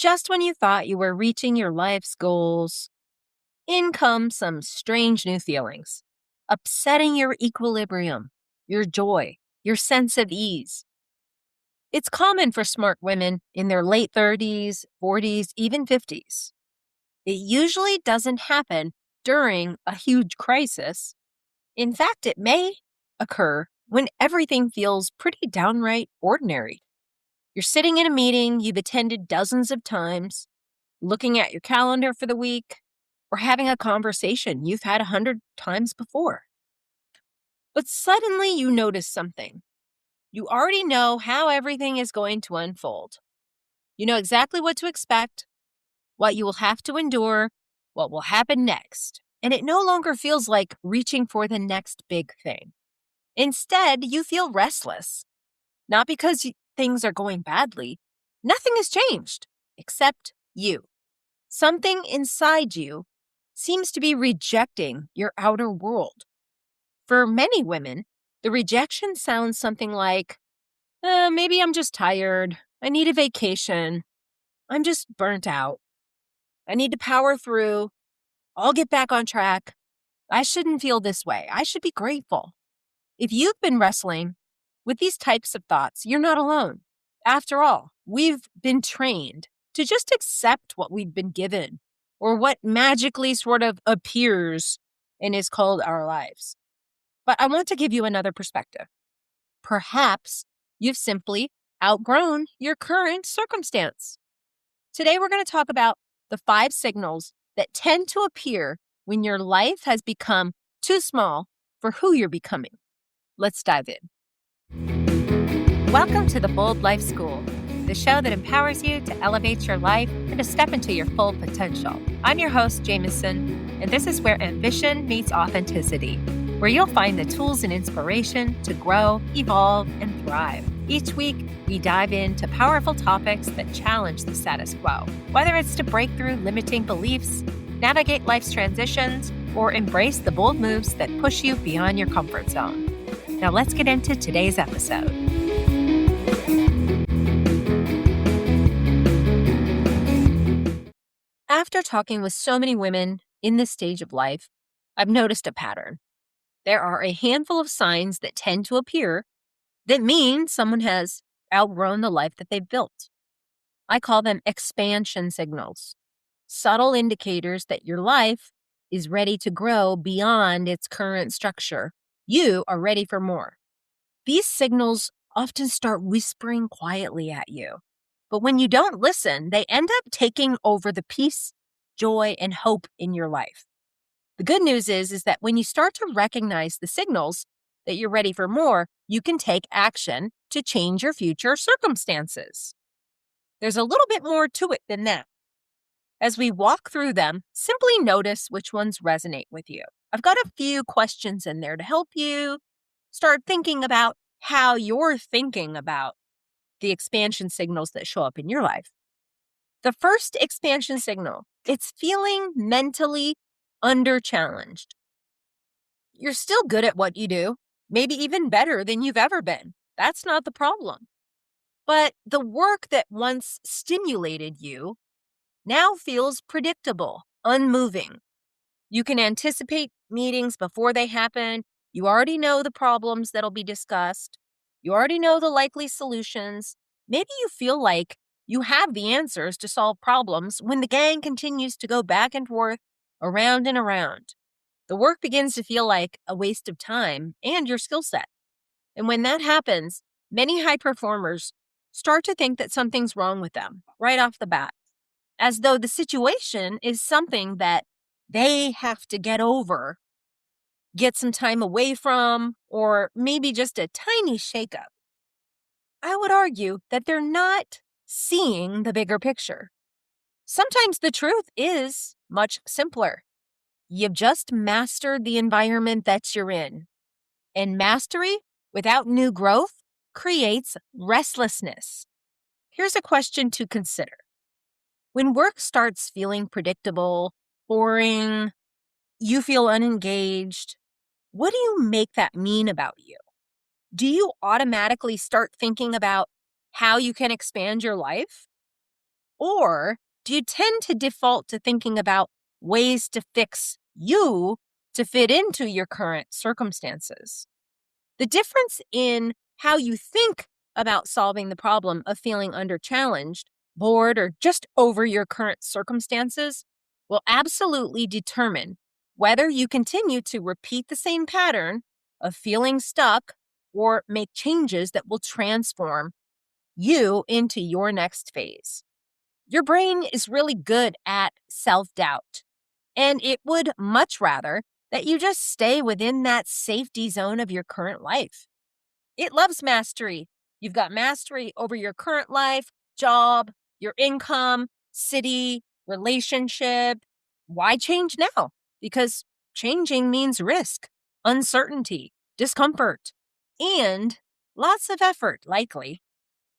Just when you thought you were reaching your life's goals, in come some strange new feelings, upsetting your equilibrium, your joy, your sense of ease. It's common for smart women in their late 30s, 40s, even 50s. It usually doesn't happen during a huge crisis. In fact, it may occur when everything feels pretty downright ordinary. You're sitting in a meeting you've attended dozens of times, looking at your calendar for the week, or having a conversation you've had 100 times before. But suddenly you notice something. You already know how everything is going to unfold. You know exactly what to expect, what you will have to endure, what will happen next. And it no longer feels like reaching for the next big thing. Instead, you feel restless. Not because things are going badly. Nothing has changed except you. Something inside you seems to be rejecting your outer world. For many women, the rejection sounds something like, maybe I'm just tired. I need a vacation. I'm just burnt out. I need to power through. I'll get back on track. I shouldn't feel this way. I should be grateful. If you've been wrestling with these types of thoughts, you're not alone. After all, we've been trained to just accept what we've been given or what magically sort of appears and is called our lives. But I want to give you another perspective. Perhaps you've simply outgrown your current circumstance. Today, we're going to talk about the 5 signals that tend to appear when your life has become too small for who you're becoming. Let's dive in. Welcome to the Bold Life School, the show that empowers you to elevate your life and to step into your full potential. I'm your host, Jameson, and this is where ambition meets authenticity, where you'll find the tools and inspiration to grow, evolve, and thrive. Each week, we dive into powerful topics that challenge the status quo, whether it's to break through limiting beliefs, navigate life's transitions, or embrace the bold moves that push you beyond your comfort zone. Now let's get into today's episode. After talking with so many women in this stage of life, I've noticed a pattern. There are a handful of signs that tend to appear that mean someone has outgrown the life that they've built. I call them expansion signals, subtle indicators that your life is ready to grow beyond its current structure. You are ready for more. These signals often start whispering quietly at you, but when you don't listen, they end up taking over the peace, joy, and hope in your life. The good news is that when you start to recognize the signals that you're ready for more, you can take action to change your future circumstances. There's a little bit more to it than that. As we walk through them, simply notice which ones resonate with you. I've got a few questions in there to help you start thinking about how you're thinking about the expansion signals that show up in your life. The first expansion signal, it's feeling mentally under-challenged. You're still good at what you do, maybe even better than you've ever been. That's not the problem. But the work that once stimulated you now feels predictable, unmoving. You can anticipate meetings before they happen. You already know the problems that'll be discussed. You already know the likely solutions. Maybe you feel like you have the answers to solve problems when the gang continues to go back and forth, around and around. The work begins to feel like a waste of time and your skill set. And when that happens, many high performers start to think that something's wrong with them right off the bat, as though the situation is something that they have to get over, get some time away from, or maybe just a tiny shakeup. I would argue that they're not seeing the bigger picture. Sometimes the truth is much simpler. You've just mastered the environment that you're in. And mastery without new growth creates restlessness. Here's a question to consider. When work starts feeling predictable, boring, you feel unengaged, what do you make that mean about you? Do you automatically start thinking about how you can expand your life? Or do you tend to default to thinking about ways to fix you to fit into your current circumstances? The difference in how you think about solving the problem of feeling under challenged, bored, or just over your current circumstances will absolutely determine whether you continue to repeat the same pattern of feeling stuck or make changes that will transform you into your next phase. Your brain is really good at self-doubt, and it would much rather that you just stay within that safety zone of your current life. It loves mastery. You've got mastery over your current life, job, your income, city, relationship. Why change now? Because changing means risk, uncertainty, discomfort, and lots of effort, likely.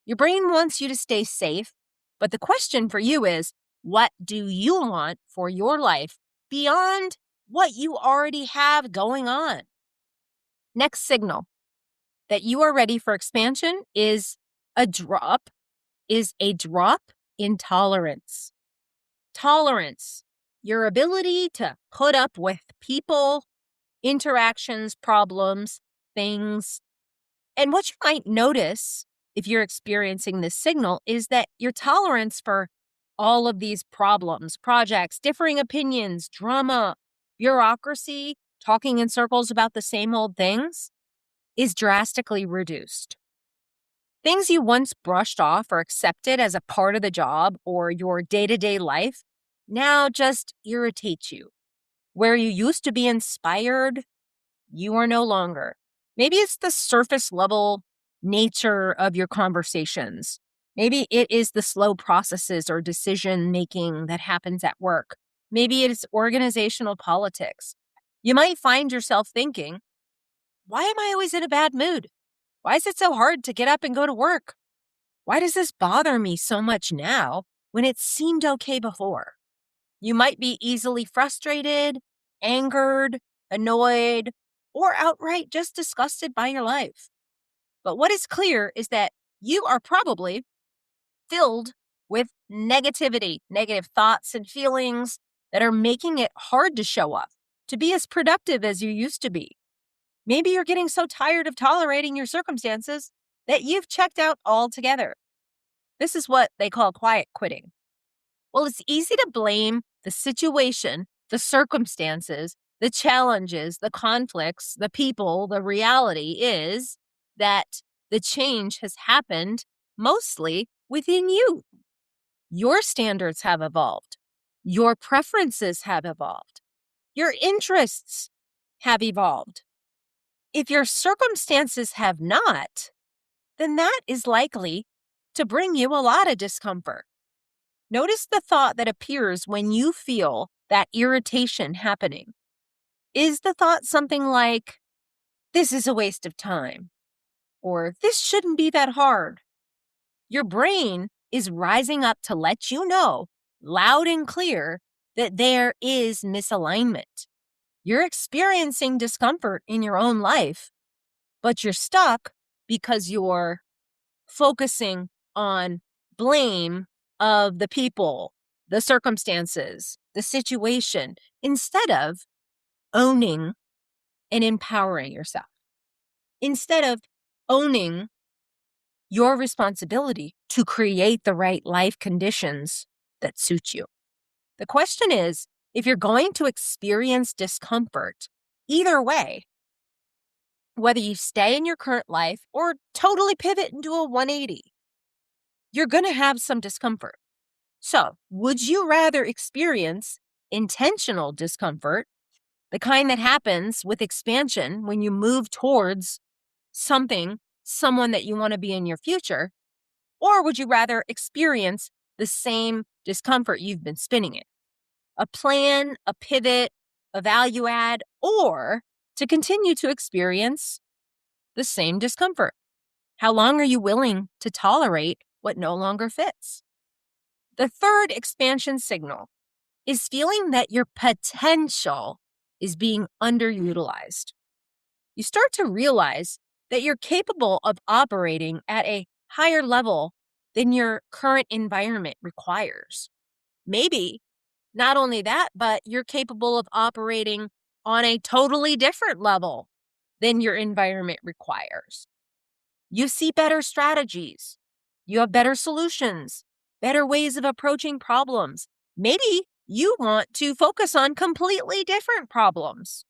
Your brain wants you to stay safe, but the question for you is, what do you want for your life beyond what you already have going on? Next signal that you are ready for expansion is a drop in tolerance. Tolerance, your ability to put up with people, interactions, problems, things. And what you might notice if you're experiencing this signal is that your tolerance for all of these problems, projects, differing opinions, drama, bureaucracy, talking in circles about the same old things is drastically reduced. Things you once brushed off or accepted as a part of the job or your day-to-day life now just irritate you. Where you used to be inspired, you are no longer. Maybe it's the surface level nature of your conversations. Maybe it is the slow processes or decision making that happens at work. Maybe it's organizational politics. You might find yourself thinking, why am I always in a bad mood? Why is it so hard to get up and go to work? Why does this bother me so much now when it seemed okay before? You might be easily frustrated, angered, annoyed, or outright just disgusted by your life. But what is clear is that you are probably filled with negativity, negative thoughts and feelings that are making it hard to show up, to be as productive as you used to be. Maybe you're getting so tired of tolerating your circumstances that you've checked out altogether. This is what they call quiet quitting. Well, it's easy to blame the situation, the circumstances, the challenges, the conflicts, the people. The reality is that the change has happened mostly within you. Your standards have evolved. Your preferences have evolved. Your interests have evolved. If your circumstances have not, then that is likely to bring you a lot of discomfort. Notice the thought that appears when you feel that irritation happening. Is the thought something like, this is a waste of time, or this shouldn't be that hard? Your brain is rising up to let you know, loud and clear, that there is misalignment. You're experiencing discomfort in your own life, but you're stuck because you're focusing on blame of the people, the circumstances, the situation, instead of owning and empowering yourself. Instead of owning your responsibility to create the right life conditions that suit you. The question is, if you're going to experience discomfort, either way, whether you stay in your current life or totally pivot and do a 180, you're going to have some discomfort. So, would you rather experience intentional discomfort, the kind that happens with expansion when you move towards someone that you want to be in your future, or would you rather experience the same discomfort you've been spinning in? A plan, a pivot, a value add, or to continue to experience the same discomfort? How long are you willing to tolerate what no longer fits? The third expansion signal is feeling that your potential is being underutilized. You start to realize that you're capable of operating at a higher level than your current environment requires. Maybe not only that, but you're capable of operating on a totally different level than your environment requires. You see better strategies. You have better solutions, better ways of approaching problems. Maybe you want to focus on completely different problems.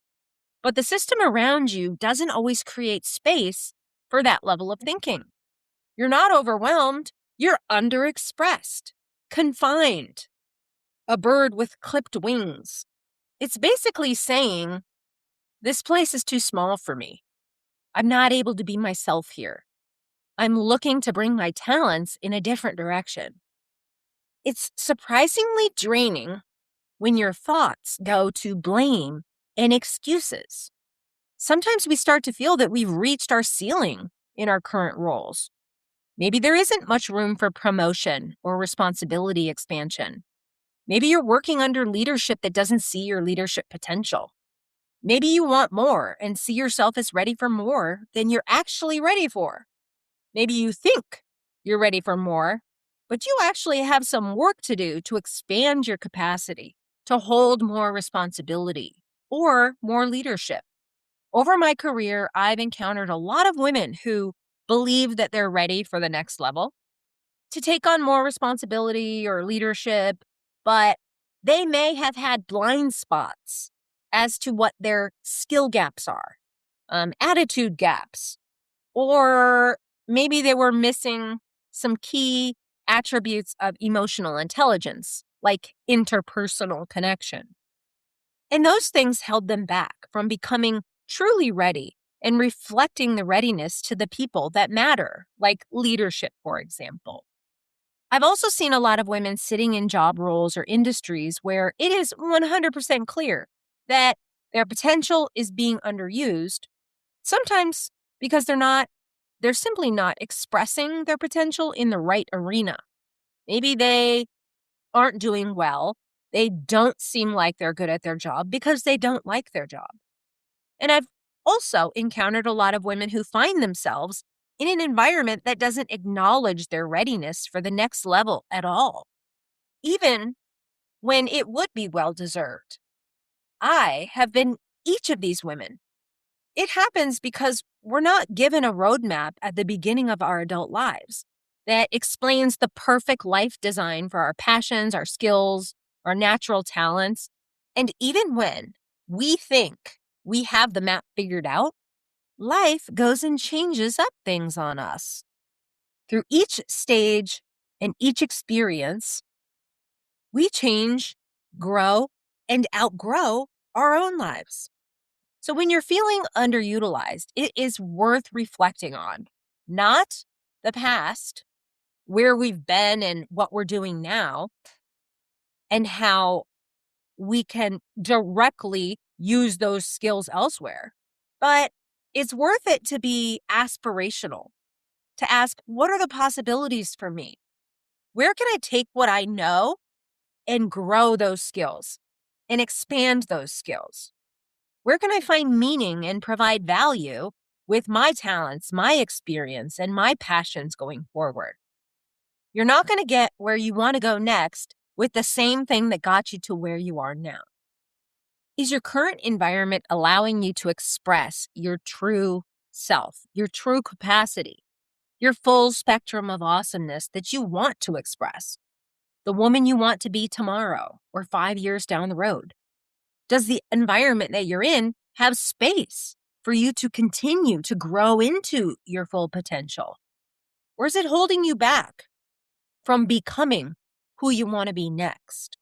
But the system around you doesn't always create space for that level of thinking. You're not overwhelmed. You're underexpressed, confined, a bird with clipped wings. It's basically saying, this place is too small for me. I'm not able to be myself here. I'm looking to bring my talents in a different direction. It's surprisingly draining when your thoughts go to blame and excuses. Sometimes we start to feel that we've reached our ceiling in our current roles. Maybe there isn't much room for promotion or responsibility expansion. Maybe you're working under leadership that doesn't see your leadership potential. Maybe you want more and see yourself as ready for more than you're actually ready for. Maybe you think you're ready for more, but you actually have some work to do to expand your capacity, to hold more responsibility or more leadership. Over my career, I've encountered a lot of women who believe that they're ready for the next level, to take on more responsibility or leadership, but they may have had blind spots as to what their skill gaps are, attitude gaps, or maybe they were missing some key attributes of emotional intelligence, like interpersonal connection. And those things held them back from becoming truly ready and reflecting the readiness to the people that matter, like leadership, for example. I've also seen a lot of women sitting in job roles or industries where it is 100% clear that their potential is being underused, sometimes because they're simply not expressing their potential in the right arena. Maybe they aren't doing well. They don't seem like they're good at their job because they don't like their job. And I've also encountered a lot of women who find themselves in an environment that doesn't acknowledge their readiness for the next level at all, even when it would be well-deserved. I have been each of these women. It happens because we're not given a roadmap at the beginning of our adult lives that explains the perfect life design for our passions, our skills, our natural talents. And even when we think we have the map figured out, life goes and changes up things on us. Through each stage and each experience, we change, grow, and outgrow our own lives. So when you're feeling underutilized, it is worth reflecting on, not the past, where we've been and what we're doing now, and how we can directly use those skills elsewhere. But it's worth it to be aspirational, to ask, what are the possibilities for me? Where can I take what I know and grow those skills and expand those skills? Where can I find meaning and provide value with my talents, my experience, and my passions going forward? You're not going to get where you want to go next with the same thing that got you to where you are now. Is your current environment allowing you to express your true self, your true capacity, your full spectrum of awesomeness that you want to express? The woman you want to be tomorrow or 5 years down the road? Does the environment that you're in have space for you to continue to grow into your full potential? Or is it holding you back from becoming who you want to be next?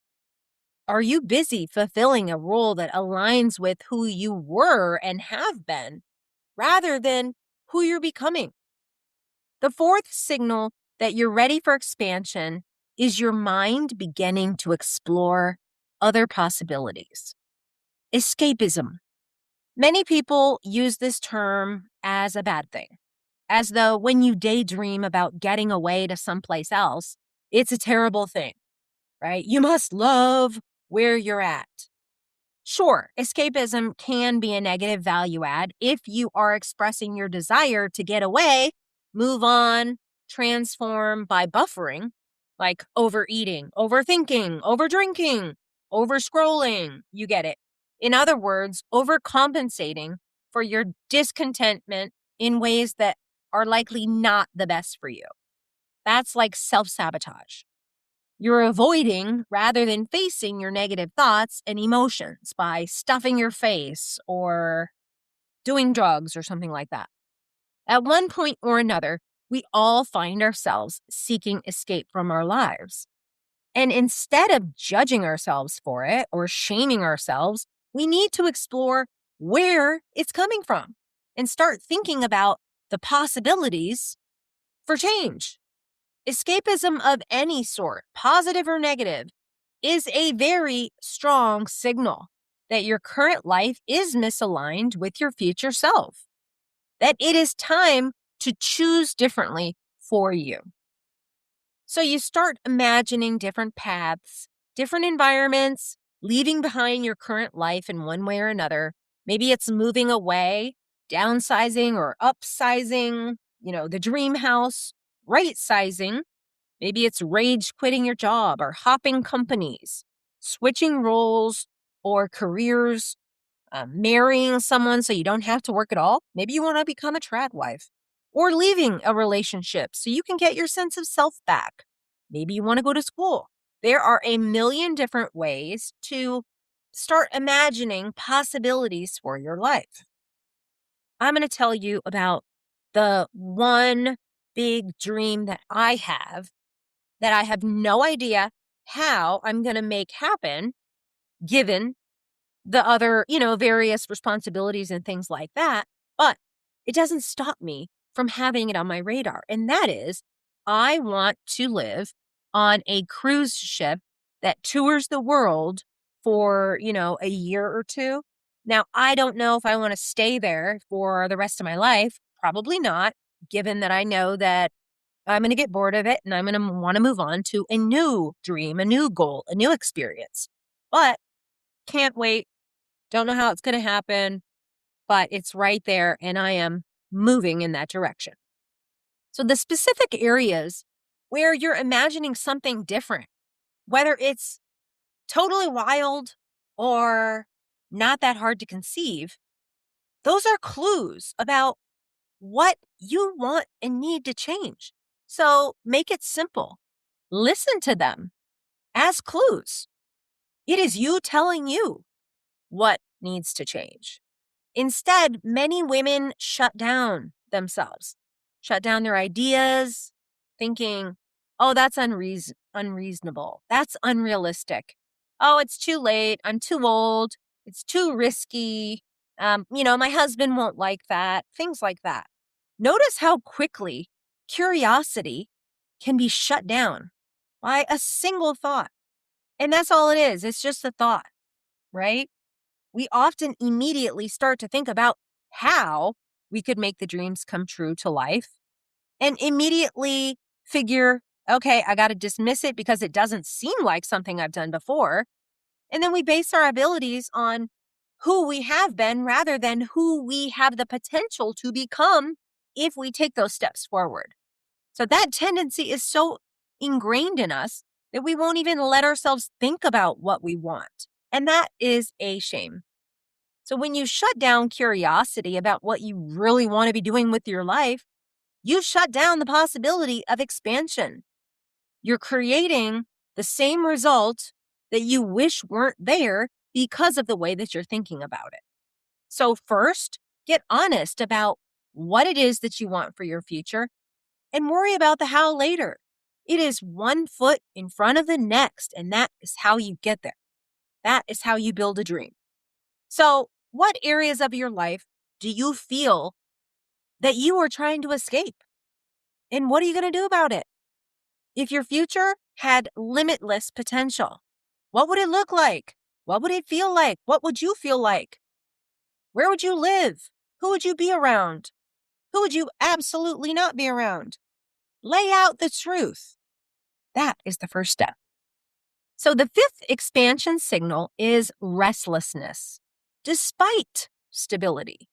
Are you busy fulfilling a role that aligns with who you were and have been, rather than who you're becoming? The fourth signal that you're ready for expansion is your mind beginning to explore other possibilities. Escapism. Many people use this term as a bad thing, as though when you daydream about getting away to someplace else, it's a terrible thing, right? You must love where you're at. Sure, escapism can be a negative value add if you are expressing your desire to get away, move on, transform by buffering, like overeating, overthinking, overdrinking, overscrolling. You get it. In other words, overcompensating for your discontentment in ways that are likely not the best for you. That's like self-sabotage. You're avoiding rather than facing your negative thoughts and emotions by stuffing your face or doing drugs or something like that. At one point or another, we all find ourselves seeking escape from our lives. And instead of judging ourselves for it or shaming ourselves, we need to explore where it's coming from and start thinking about the possibilities for change. Escapism of any sort, positive or negative, is a very strong signal that your current life is misaligned with your future self, that it is time to choose differently for you. So you start imagining different paths, different environments, leaving behind your current life in one way or another. Maybe it's moving away, downsizing or upsizing, the dream house, right sizing. Maybe it's rage quitting your job or hopping companies, switching roles or careers, marrying someone so you don't have to work at all. Maybe you want to become a trad wife, or leaving a relationship so you can get your sense of self back. Maybe you want to go to school. There are a million different ways to start imagining possibilities for your life. I'm going to tell you about the one big dream that I have no idea how I'm going to make happen given the other, various responsibilities and things like that. But it doesn't stop me from having it on my radar. And that is, I want to live on a cruise ship that tours the world for, a year or two. Now, I don't know if I want to stay there for the rest of my life. Probably not, given that I know that I'm going to get bored of it and I'm going to want to move on to a new dream, a new goal, a new experience. But can't wait. Don't know how it's going to happen, but it's right there and I am moving in that direction. So the specific areas where you're imagining something different, whether it's totally wild or not that hard to conceive, those are clues about what you want and need to change. So make it simple. Listen to them as clues. It is you telling you what needs to change. Instead, many women shut down themselves, shut down their ideas, thinking, oh, that's unreasonable. That's unrealistic. Oh, it's too late. I'm too old. It's too risky. My husband won't like that. Things like that. Notice how quickly curiosity can be shut down by a single thought. And that's all it is. It's just a thought, right? We often immediately start to think about how we could make the dreams come true to life and immediately figure, okay, I got to dismiss it because it doesn't seem like something I've done before. And then we base our abilities on who we have been rather than who we have the potential to become if we take those steps forward. So that tendency is so ingrained in us that we won't even let ourselves think about what we want. And that is a shame. So when you shut down curiosity about what you really want to be doing with your life, you shut down the possibility of expansion. You're creating the same result that you wish weren't there because of the way that you're thinking about it. So first, get honest about what it is that you want for your future and worry about the how later. It is one foot in front of the next, and that is how you get there. That is how you build a dream. So what areas of your life do you feel that you are trying to escape? And what are you going to do about it? If your future had limitless potential, what would it look like? What would it feel like? What would you feel like? Where would you live? Who would you be around? Who would you absolutely not be around? Lay out the truth. That is the first step. So the fifth expansion signal is restlessness, despite stability.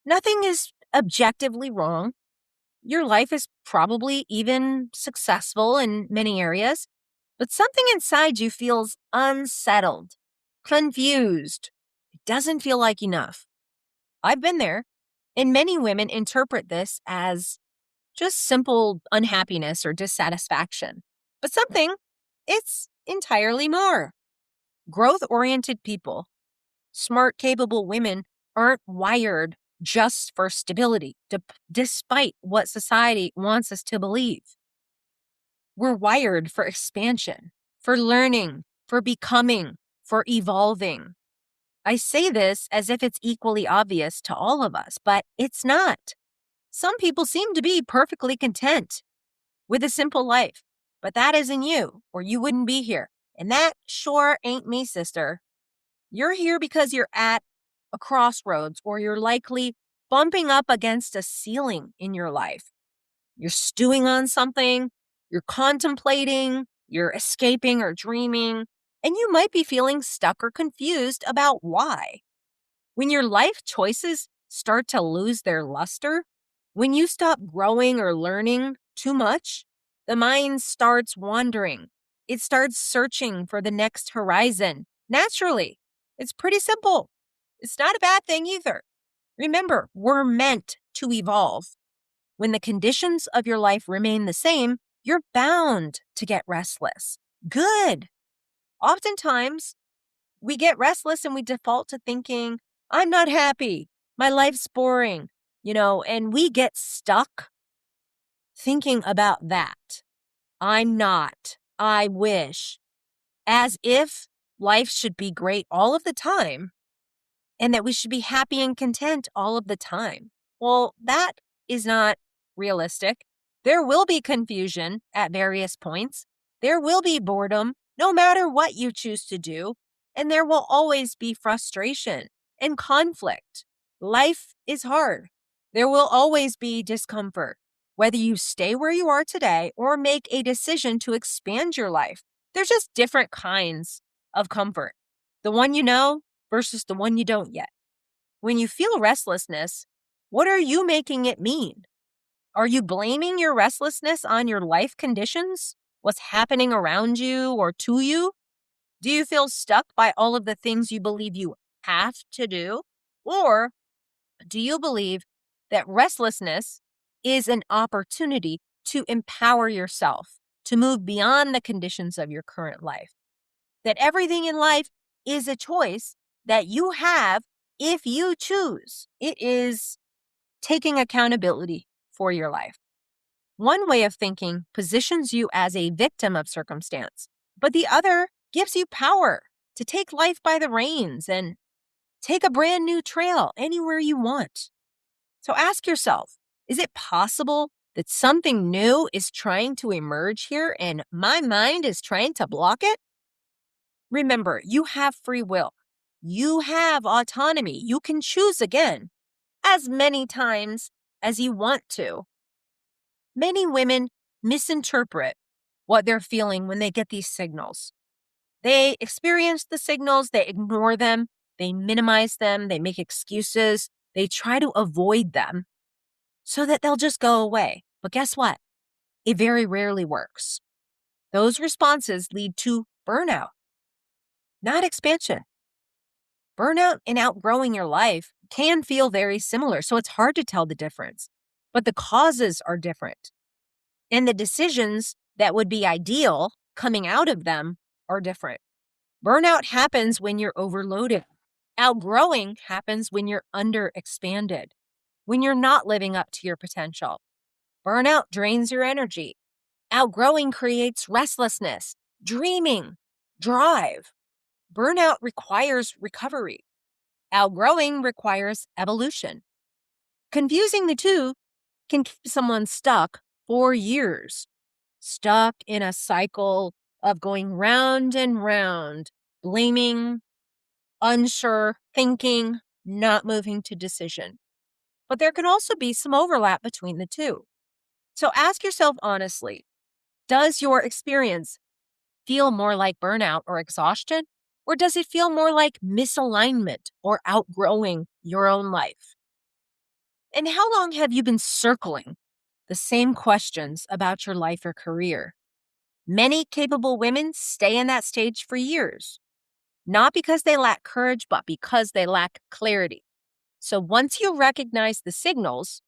Nothing is objectively wrong Your life is probably even successful in many areas, but something inside you feels unsettled, confused. It doesn't feel like enough. I've been there, and many women interpret this as just simple unhappiness or dissatisfaction. But something, it's entirely more. Growth oriented people, smart, capable women aren't wired just for stability, despite what society wants us to believe. We're wired for expansion, for learning, for becoming, for evolving. I say this as if it's equally obvious to all of us, but it's not. Some people seem to be perfectly content with a simple life, but that isn't you, or you wouldn't be here. And that sure ain't me, sister. You're here because you're at a crossroads, or you're likely bumping up against a ceiling in your life. You're stewing on something, you're contemplating, you're escaping or dreaming, and you might be feeling stuck or confused about why. When your life choices start to lose their luster, when you stop growing or learning too much, the mind starts wandering. It starts searching for the next horizon. Naturally, it's pretty simple. It's not a bad thing either. Remember, we're meant to evolve. When the conditions of your life remain the same, you're bound to get restless. Good. Oftentimes, we get restless and we default to thinking, I'm not happy. My life's boring, and we get stuck thinking about that. I'm not. I wish. As if life should be great all of the time and that we should be happy and content all of the time. Well, that is not realistic. There will be confusion at various points. There will be boredom, no matter what you choose to do. And there will always be frustration and conflict. Life is hard. There will always be discomfort. Whether you stay where you are today or make a decision to expand your life, there's just different kinds of comfort. The one you know versus the one you don't yet. When you feel restlessness, what are you making it mean? Are you blaming your restlessness on your life conditions? What's happening around you or to you? Do you feel stuck by all of the things you believe you have to do? Or do you believe that restlessness is an opportunity to empower yourself, to move beyond the conditions of your current life? That everything in life is a choice that you have if you choose. It is taking accountability for your life. One way of thinking positions you as a victim of circumstance, but the other gives you power to take life by the reins and take a brand new trail anywhere you want. So ask yourself, is it possible that something new is trying to emerge here and my mind is trying to block it? Remember, you have free will. You have autonomy. You can choose again as many times as you want to. Many women misinterpret what they're feeling when they get these signals. They experience the signals, they ignore them, they minimize them, they make excuses, they try to avoid them so that they'll just go away. But guess what? It very rarely works. Those responses lead to burnout, not expansion. Burnout and outgrowing your life can feel very similar, so it's hard to tell the difference. But the causes are different. And the decisions that would be ideal coming out of them are different. Burnout happens when you're overloaded. Outgrowing happens when you're underexpanded, when you're not living up to your potential. Burnout drains your energy. Outgrowing creates restlessness, dreaming, drive. Burnout requires recovery. Outgrowing requires evolution. Confusing the two can keep someone stuck for years, stuck in a cycle of going round and round, blaming, unsure, thinking, not moving to decision. But there can also be some overlap between the two. So ask yourself honestly, does your experience feel more like burnout or exhaustion? Or does it feel more like misalignment or outgrowing your own life? And how long have you been circling the same questions about your life or career. Many capable women stay in that stage for years, not because they lack courage, but because they lack clarity. So once you recognize the signals,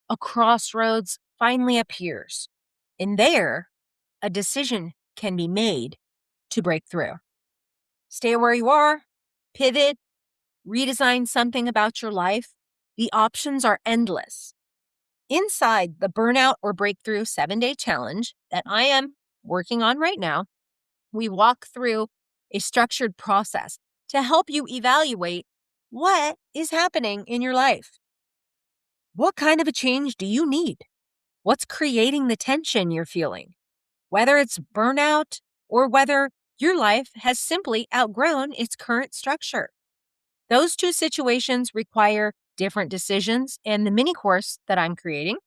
a crossroads finally appears. And there, a decision can be made to break through. Stay where you are, pivot, redesign something about your life. The options are endless. Inside the Burnout or Breakthrough 7-Day Challenge that I am working on right now, we walk through a structured process to help you evaluate what is happening in your life. What kind of a change do you need? What's creating the tension you're feeling? Whether it's burnout or whether your life has simply outgrown its current structure. Those two situations require different decisions, and the mini course that I'm creating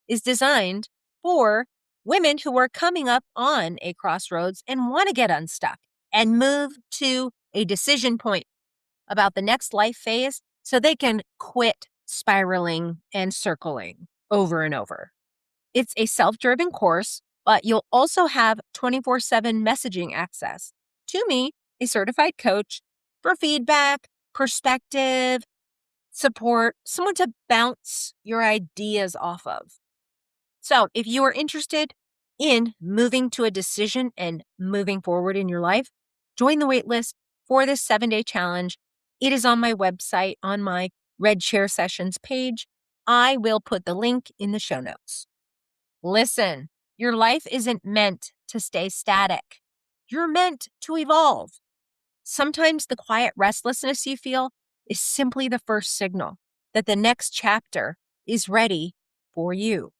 is designed for women who are coming up on a crossroads and want to get unstuck and move to a decision point about the next life phase so they can quit spiraling and circling over and over. It's a self-driven course, but you'll also have 24/7 messaging access to me, a certified coach, for feedback, perspective, support, someone to bounce your ideas off of. So if you are interested in moving to a decision and moving forward in your life, join the waitlist for this 7-day challenge. It is on my website on my Red Share Sessions page. I will put the link in the show notes. Listen, your life isn't meant to stay static. You're meant to evolve. Sometimes the quiet restlessness you feel is simply the first signal that the next chapter is ready for you.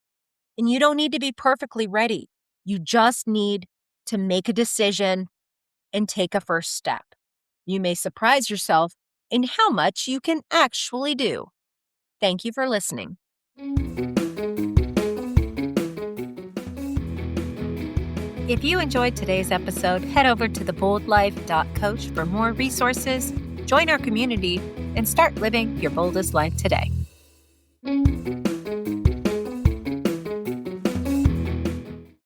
And you don't need to be perfectly ready. You just need to make a decision and take a first step. You may surprise yourself in how much you can actually do. Thank you for listening. If you enjoyed today's episode, head over to theboldlife.coach for more resources, join our community, and start living your boldest life today.